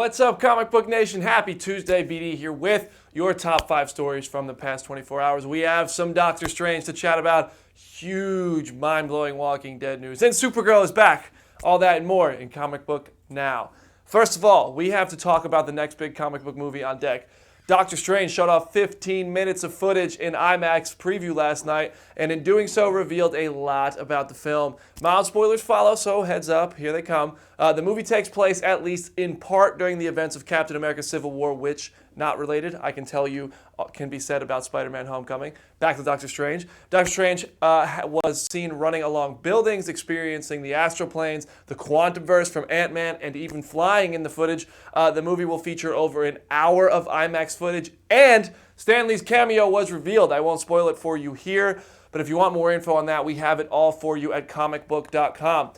What's up, Comic Book Nation? Happy Tuesday. BD here with your top 5 stories from the past 24 hours. We have some Doctor Strange to chat about, huge, mind-blowing Walking Dead news, and Supergirl is back. All that and more in Comic Book Now. First of all, we have to talk about the next big comic book movie on deck. Doctor Strange showed off 15 minutes of footage in IMAX preview last night, and in doing so revealed a lot about the film. Mild spoilers follow, so heads up, here they come. The movie takes place, at least in part, during the events of Captain America Civil War, which, not related, I can tell you, can be said about Spider-Man Homecoming. Back to Doctor Strange. Doctor Strange was seen running along buildings, experiencing the astral planes, the Quantumverse from Ant-Man, and even flying in the footage. The movie will feature over an hour of IMAX footage, and Stan Lee's cameo was revealed. I won't spoil it for you here, but if you want more info on that, we have it all for you at Comicbook.com.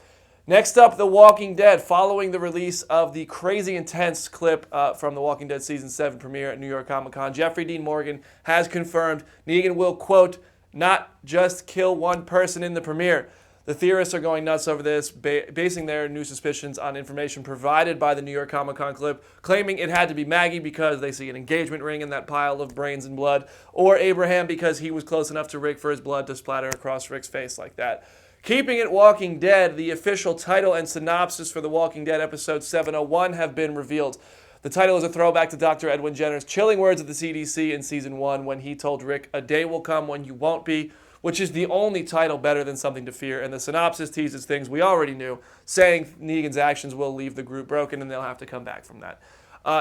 Next up, The Walking Dead. Following the release of the crazy intense clip from The Walking Dead Season 7 premiere at New York Comic Con, Jeffrey Dean Morgan has confirmed Negan will, quote, not just kill one person in the premiere. The theorists are going nuts over this, basing their new suspicions on information provided by the New York Comic Con clip, claiming it had to be Maggie because they see an engagement ring in that pile of brains and blood, or Abraham because he was close enough to Rick for his blood to splatter across Rick's face like that. Keeping it Walking Dead, the official title and synopsis for The Walking Dead episode 701 have been revealed. The title is a throwback to Dr. Edwin Jenner's chilling words at the CDC in season 1 when he told Rick, "A day will come when you won't be," which is the only title better than Something to Fear, and the synopsis teases things we already knew, saying Negan's actions will leave the group broken and they'll have to come back from that.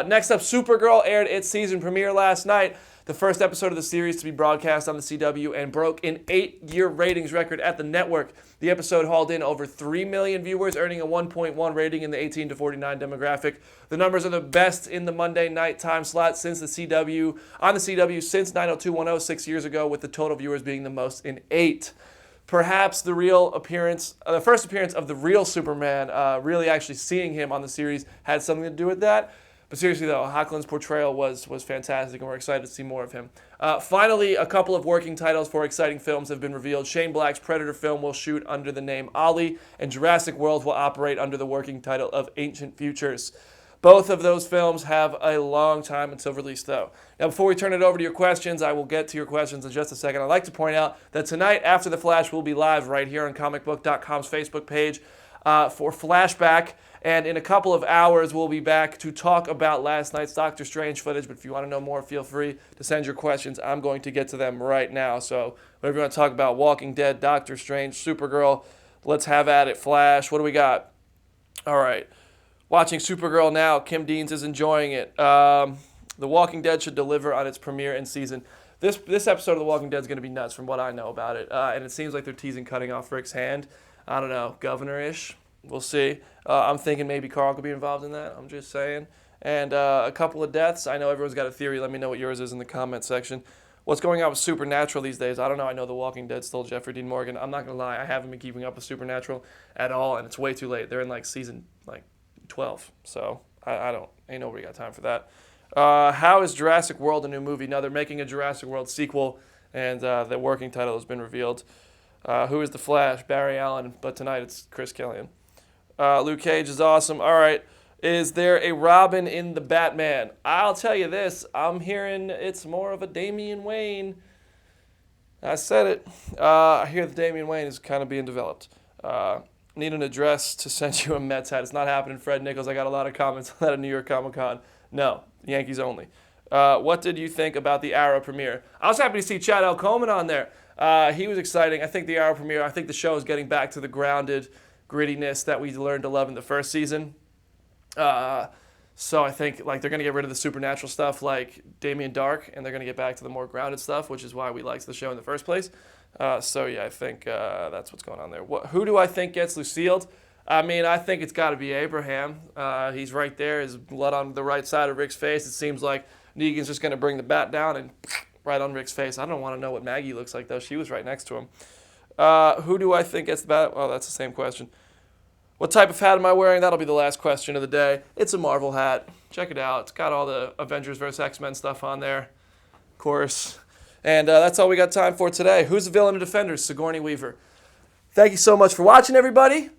Next up, Supergirl aired its season premiere last night, the first episode of the series to be broadcast on the CW, and broke an 8-year ratings record at the network. The episode hauled in over 3 million viewers, earning a 1.1 rating in the 18 to 49 demographic. The numbers are the best in the Monday night time slot since the CW, on the CW since 90210 6 years ago, with the total viewers being the most in 8. Perhaps the first appearance of the real Superman, really actually seeing him on the series, had something to do with that. But seriously, though, Hoechlin's portrayal was fantastic, and we're excited to see more of him. Finally, a couple of working titles for exciting films have been revealed. Shane Black's Predator film will shoot under the name Ollie, and Jurassic World will operate under the working title of Ancient Futures. Both of those films have a long time until release, though. Now, before we turn it over to your questions, I will get to your questions in just a second. I'd like to point out that tonight, after The Flash, we'll be live right here on ComicBook.com's Facebook page for Flashback. And in a couple of hours, we'll be back to talk about last night's Doctor Strange footage. But if you want to know more, feel free to send your questions. I'm going to get to them right now. So whatever you want to talk about, Walking Dead, Doctor Strange, Supergirl, let's have at it. Flash, what do we got? All right. Watching Supergirl now. Kim Deans is enjoying it. The Walking Dead should deliver on its premiere in season. This episode of The Walking Dead is going to be nuts from what I know about it. And it seems like they're teasing cutting off Rick's hand. I don't know, governor-ish. We'll see. I'm thinking maybe Carl could be involved in that. I'm just saying. And a couple of deaths. I know everyone's got a theory. Let me know what yours is in the comment section. What's going on with Supernatural these days? I don't know. I know The Walking Dead stole Jeffrey Dean Morgan. I'm not going to lie. I haven't been keeping up with Supernatural at all, and it's way too late. They're in season 12. So ain't nobody got time for that. How is Jurassic World a new movie? Now they're making a Jurassic World sequel, and the working title has been revealed. Who is the Flash? Barry Allen, but tonight it's Chris Killian. Luke Cage is awesome. All right. Is there a Robin in the Batman? I'll tell you this. I'm hearing it's more of a Damian Wayne. I said it. I hear that Damian Wayne is kind of being developed. Need an address to send you a Mets hat. It's not happening, Fred Nichols. I got a lot of comments on that at New York Comic Con. No, Yankees only. What did you think about the Arrow premiere? I was happy to see Chad L. Coleman on there. He was exciting. I think the Arrow premiere, I think the show is getting back to the grounded grittiness that we learned to love in the first season. So I think they're going to get rid of the supernatural stuff like Damien Dark, and they're going to get back to the more grounded stuff, which is why we liked the show in the first place. So yeah, I think that's what's going on there. Who do I think gets Lucille? I mean, I think it's got to be Abraham. He's right there, his blood on the right side of Rick's face. It seems like Negan's just going to bring the bat down and right on Rick's face. I don't want to know what Maggie looks like, though. She was right next to him. Who do I think gets the bat? Well, that's the same question. What type of hat am I wearing? That'll be the last question of the day. It's a Marvel hat. Check it out. It's got all the Avengers vs. X-Men stuff on there, of course. And that's all we got time for today. Who's the villain of Defenders? Sigourney Weaver. Thank you so much for watching, everybody.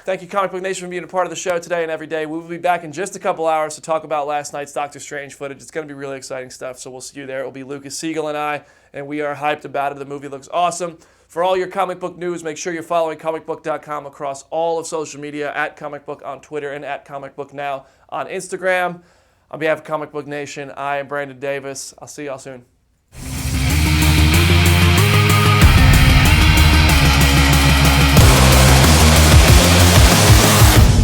Thank you, Comic Book Nation, for being a part of the show today and every day. We will be back in just a couple hours to talk about last night's Doctor Strange footage. It's going to be really exciting stuff, so we'll see you there. It will be Lucas Siegel and I, and we are hyped about it. The movie looks awesome. For all your comic book news, make sure you're following ComicBook.com across all of social media, at ComicBook on Twitter and at ComicBook Now on Instagram. On behalf of Comic Book Nation, I am Brandon Davis. I'll see y'all soon.